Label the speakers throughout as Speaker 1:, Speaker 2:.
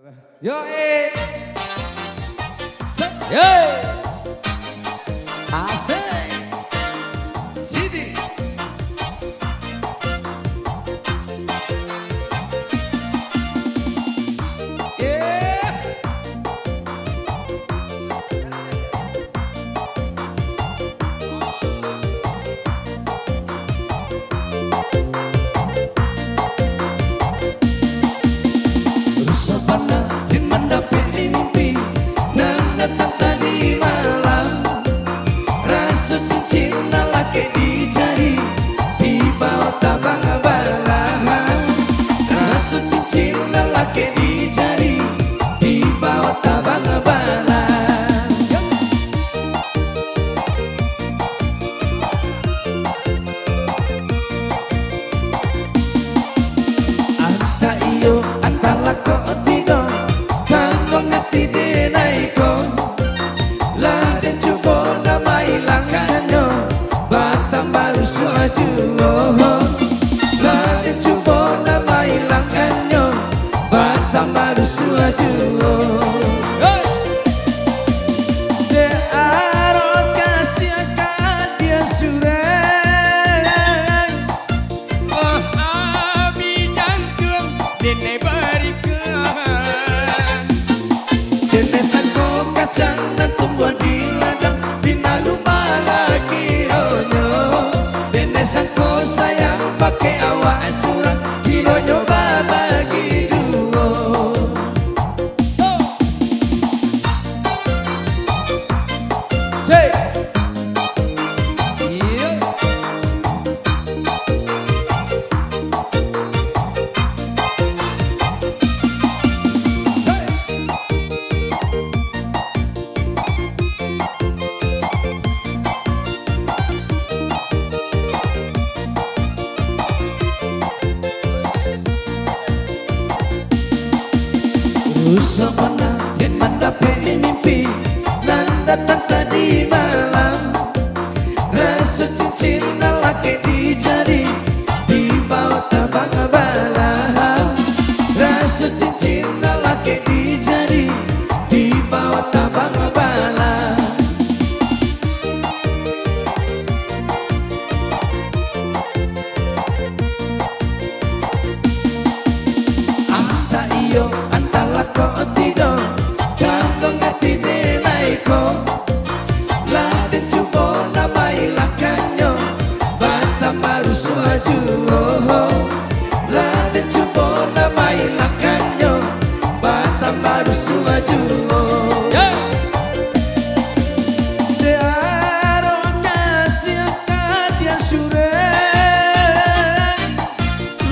Speaker 1: Yo yo asik Sidi jangan tumbuhan di ladang binalu malaki ronyo denesanku sayang pakai awak surat kironyo babagi duo Cek Usapana dan mendapat mimpi dan datang tadi malam rasa cincin lelaki di jari di bawah tabang balahan rasa cincin lelaki di jari di bawah tabang balahan anta iyo kok tidak kandung hati denaiko laden cubo namai lakanyo batam baru suaju laden cubo namai lakanyo batam baru suaju de aronya siakan dia sure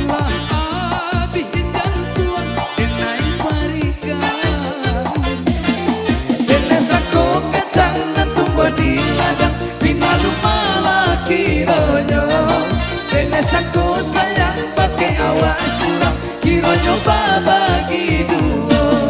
Speaker 1: lah abis jantuan denai di ladang binalu malaki ronyo denesanku sayang pakai awak surat kironyo babagi duo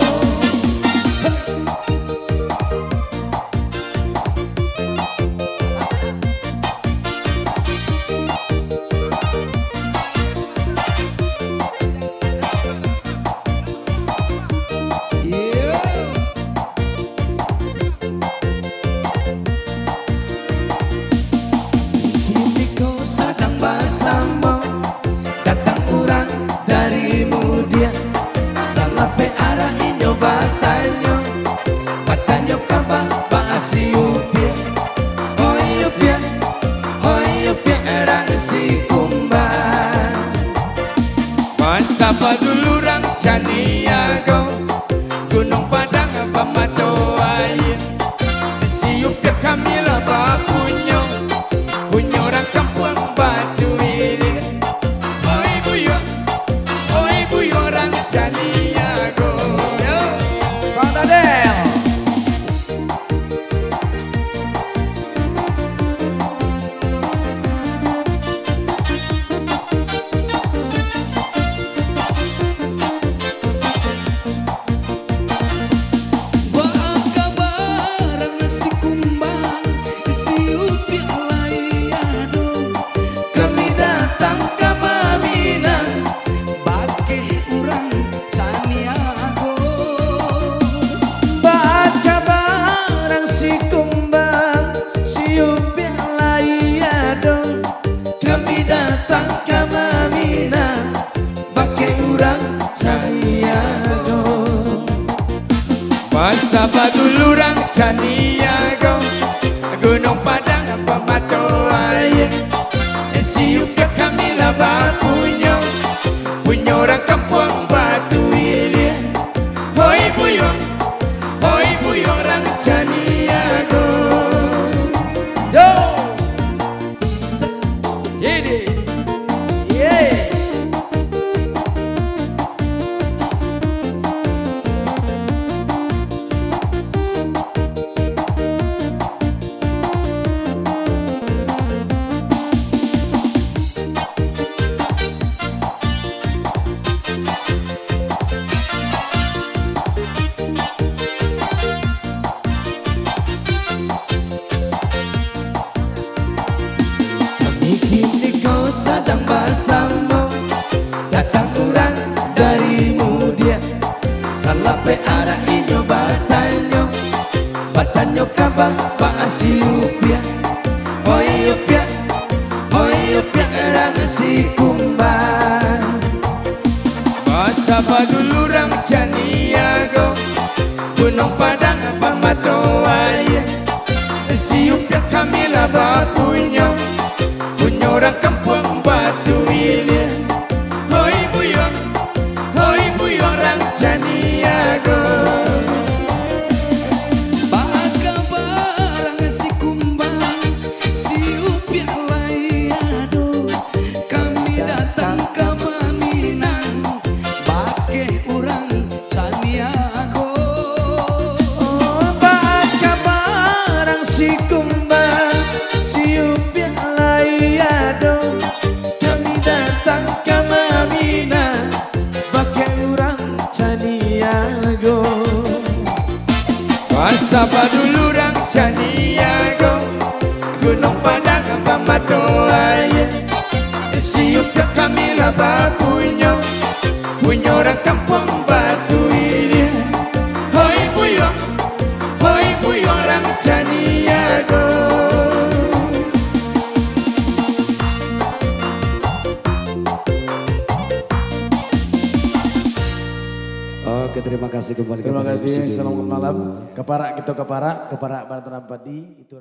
Speaker 1: Masa Badulurang Caniago Gunung Padang Pematoaya Siup kami lah bapunyo Punyo orang kampung Batu Ilir Hoi buyong orang Caniago. Yo Jadi yeah. Kini kau sedang bersama datang orang dari Mudia Salape arah inyo Batanyo kabang paasi upia Oi upia erang si kumbang Masa Badulurang Caniago Gunung Padang Pematoaya Si upia kami lah bapunyo orang kampung Batu Ilir Hoi buyong orang Caniago. Baka barang si kumbang si upiak layado kami datang ke Maminang bake orang Caniago. Baka barang si kumbang si upiak kami datang ke Maminang pakai orang Caniago. Masa Badulurang Caniago Gunung Padang Pematoaya Siup kami lah bapunyo orang kampung Batu Ilir Hoi buyong orang Caniago.
Speaker 2: Oke, terima kasih kembali.
Speaker 3: Terima kasih. Selamat malam. Keparak kita keparak Baraton Ampadi itu